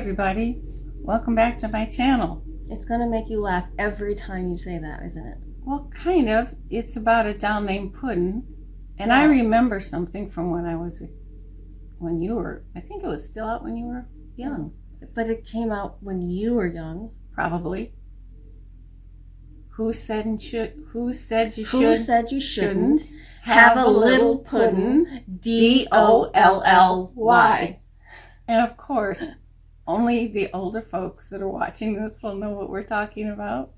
everybody, welcome back to my channel. It's gonna make you laugh every time you say that, isn't it? Well, kind of. It's about a doll named Puddin, and Yeah. I remember something from when you were, I think it was still out when you were young. But it came out when you were young. Probably. Who said you Who said you shouldn't shouldn't have a little puddin? DOLLY. And of course, only the older folks that are watching this will know what we're talking about.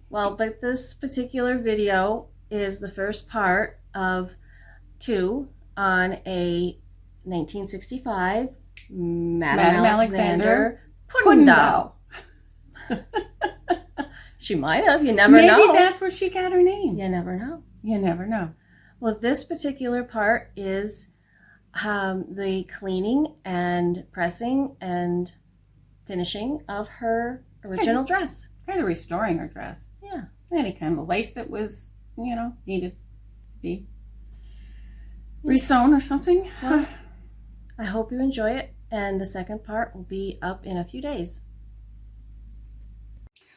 Well, but this particular video is the first part of 2 on a 1965 Madame Alexander Puddin Doll. She might have. You never know. Maybe that's where she got her name. You never know. You never know. Well, this particular part is the cleaning and pressing and finishing of her original dress. Kind of restoring her dress. Yeah. Any kind of lace that was, needed to be resewn or something. Well, I hope you enjoy it, and the second part will be up in a few days.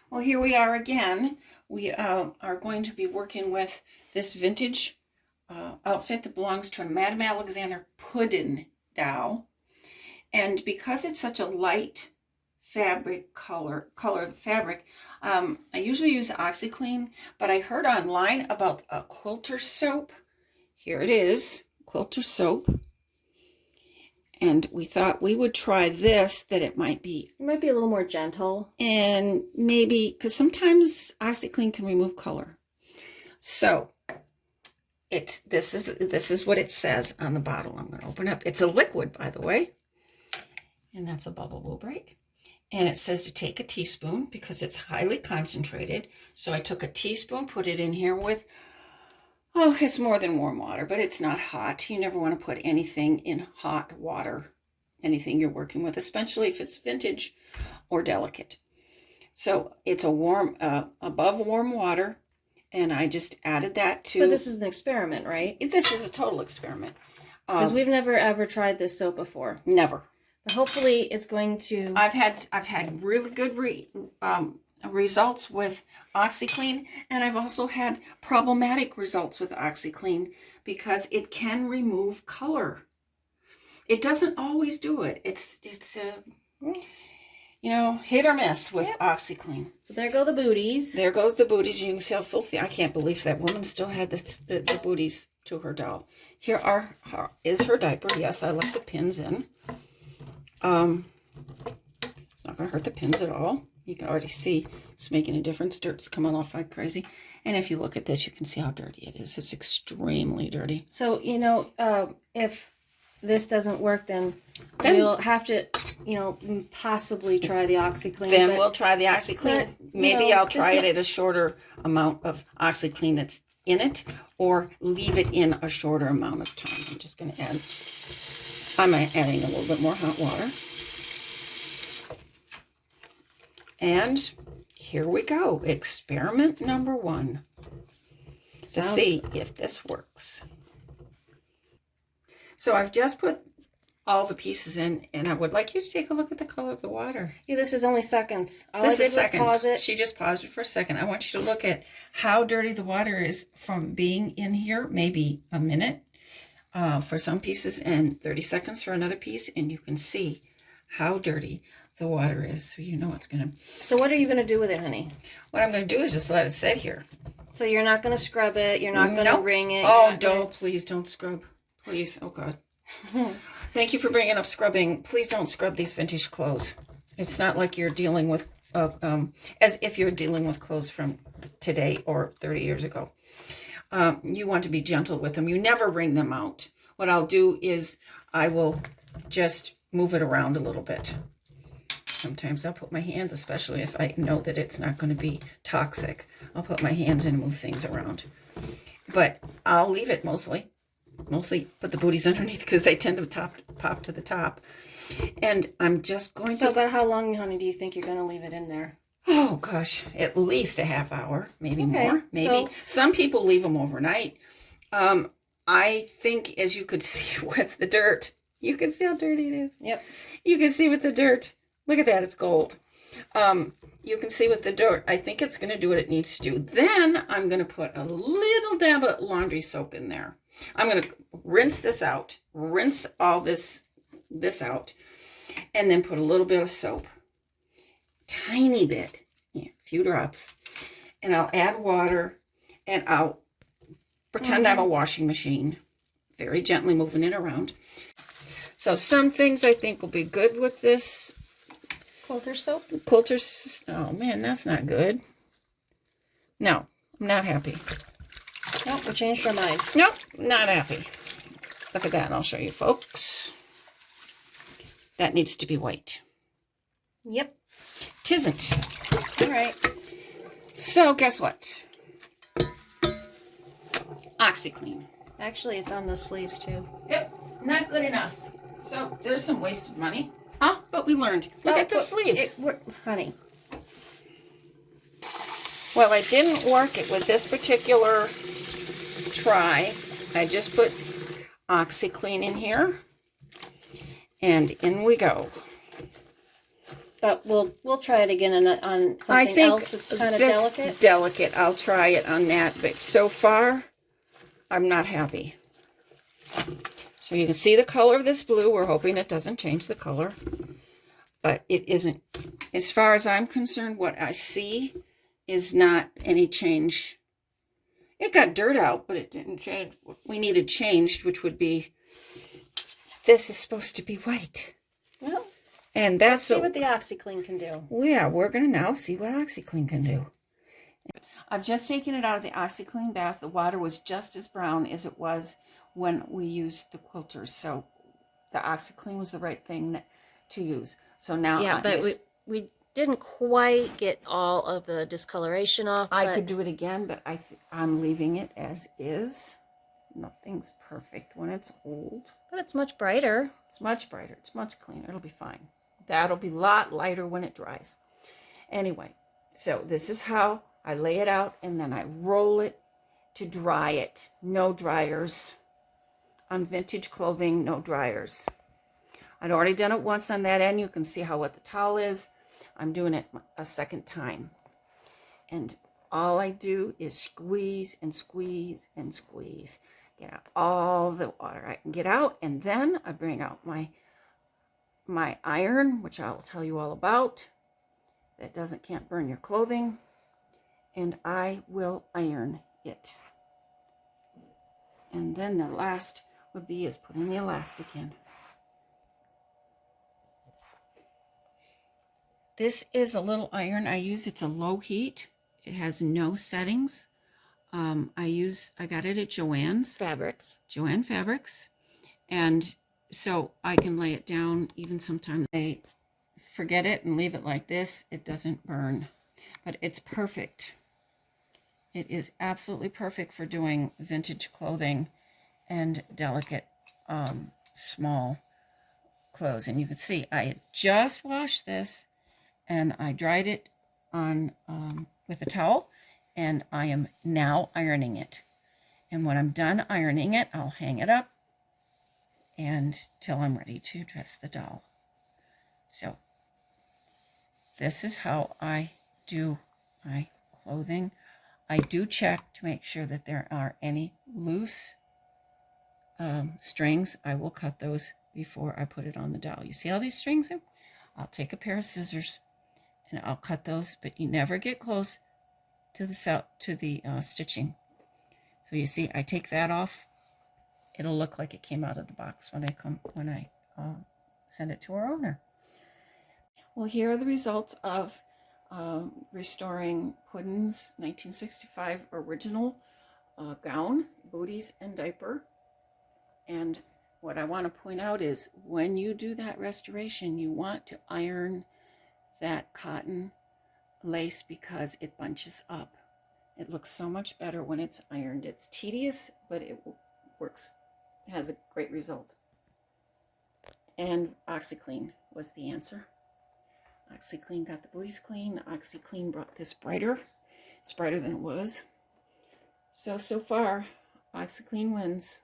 Well, here we are again. We are going to be working with this vintage outfit that belongs to a Madame Alexander Puddin Doll. And because it's such a light fabric color of the fabric, I usually use OxiClean, but I heard online about a quilter soap. Here it is, quilter soap. And we thought we would try this, that it might be a little more gentle. And maybe, because sometimes OxiClean can remove color. So this is what it says on the bottle. I'm going to open up. It's a liquid, by the way. And that's a bubble will break. And it says to take a teaspoon because it's highly concentrated. So I took a teaspoon, put it in here with, it's more than warm water, but it's not hot. You never want to put anything in hot water, anything you're working with, especially if it's vintage or delicate. So it's a warm, above warm water, and I just added that to... But this is an experiment, right? This is a total experiment. Because we've never ever tried this soap before. Never. But hopefully it's going to... I've had really good results with OxiClean, and I've also had problematic results with OxiClean because it can remove color. It doesn't always do it. It's hit or miss with OxiClean. So there go the booties. There goes the booties. You can see how filthy. I can't believe that woman still had the booties to her doll. Here is her diaper. Yes, I left the pins in. It's not going to hurt the pins at all. You can already see it's making a difference. Dirt's coming off like crazy. And if you look at this, you can see how dirty it is. It's extremely dirty. So, if this doesn't work, then we'll have to, possibly try the OxiClean. Then we'll try the OxiClean. Maybe I'll try it at a shorter amount of OxiClean that's in it, or leave it in a shorter amount of time. I'm just going to I'm adding a little bit more hot water. And here we go. Experiment number 1. To see if this works. So I've just put all the pieces in, and I would like you to take a look at the color of the water. Yeah, this is only seconds. This is seconds. Pause it. She just paused it for a second. I want you to look at how dirty the water is from being in here, maybe a minute for some pieces and 30 seconds for another piece, and you can see how dirty the water is. So you know it's going to... So what are you going to do with it, honey? What I'm going to do is just let it sit here. So you're not going to scrub it? You're not going to wring it? Oh, don't. Please don't scrub. Please. Oh, God. Thank you for bringing up scrubbing. Please don't scrub these vintage clothes. It's not like you're dealing with, as if you're dealing with clothes from today or 30 years ago. You want to be gentle with them. You never wring them out. What I'll do is I will just move it around a little bit. Sometimes I'll put my hands, especially if I know that it's not going to be toxic. I'll put my hands in and move things around. But I'll leave it mostly put the booties underneath because they tend to pop to the top. And I'm just going to... So about how long, honey, do you think you're going to leave it in there? Oh, gosh, at least a half hour, maybe more. Maybe. Some people leave them overnight. I think, as you could see with the dirt, You can see how dirty it is. Yep. You can see with the dirt. Look at that, it's gold. You can see with the dirt. I think it's going to do what it needs to do. Then I'm going to put a little dab of laundry soap in there. I'm going to rinse this out, rinse all this out, and then put a little bit of soap. Tiny bit, yeah, a few drops. And I'll add water, and I'll pretend I'm a washing machine, very gently moving it around. So some things I think will be good with this. Quilter soap? Quilters, oh man, that's not good. No, I'm not happy. Nope, we changed our mind. Nope, not happy. Look at that, and I'll show you folks. That needs to be white. Yep. Tisn't. All right. So guess what? OxiClean. Actually, it's on the sleeves too. Yep, not good enough. So there's some wasted money. Huh? But we learned. Look at the sleeves. Honey. Well, I didn't work it with this particular try. I just put OxiClean in here. And in we go. But we'll try it again on something else that's kind of delicate. Delicate. I'll try it on that. But so far, I'm not happy. So you can see the color of this blue. We're hoping it doesn't change the color. But it isn't. As far as I'm concerned, what I see is not any change. It got dirt out, but it didn't change. What we needed changed, which would be, this is supposed to be white. Well, and that's see what the OxiClean can do. Yeah, we're going to now see what OxiClean can do. I've just taken it out of the OxiClean bath. The water was just as brown as it was when we used the quilters. So the OxiClean was the right thing to use. So now, yeah, but we didn't quite get all of the discoloration off. I could do it again, but I'm leaving it as is. Nothing's perfect when it's old. But it's much brighter. It's much brighter. It's much cleaner. It'll be fine. That'll be a lot lighter when it dries. Anyway, so this is how I lay it out, and then I roll it to dry it. No dryers. On vintage clothing, no dryers. I'd already done it once on that end. You can see how wet the towel is. I'm doing it a second time. And all I do is squeeze and squeeze and squeeze. Get out all the water I can get out. And then I bring out my iron, which I'll tell you all about. That can't burn your clothing. And I will iron it. And then the last would be is putting the elastic in. This is a little iron I use. It's a low heat. It has no settings. I got it at Joann Fabrics. And so I can lay it down. Even sometimes they forget it and leave it like this. It doesn't burn, but it's perfect. It is absolutely perfect for doing vintage clothing and delicate, small clothes. And you can see I had just washed this and I dried it on with a towel, and I am now ironing it. And when I'm done ironing it, I'll hang it up and till I'm ready to dress the doll. So this is how I do my clothing. I do check to make sure that there are any loose strings. I will cut those before I put it on the doll. You see all these strings? I'll take a pair of scissors and I'll cut those, but you never get close to the stitching. So you see, I take that off. It'll look like it came out of the box when I send it to our owner. Well, here are the results of restoring Puddin's 1965 original gown, booties, and diaper. And what I want to point out is when you do that restoration, you want to iron that cotton lace because it bunches up. It looks so much better when it's ironed. It's tedious, but it works, has a great result. And OxiClean was the answer. OxiClean got the booties clean. OxiClean brought this brighter. It's brighter than it was. So far, OxiClean wins.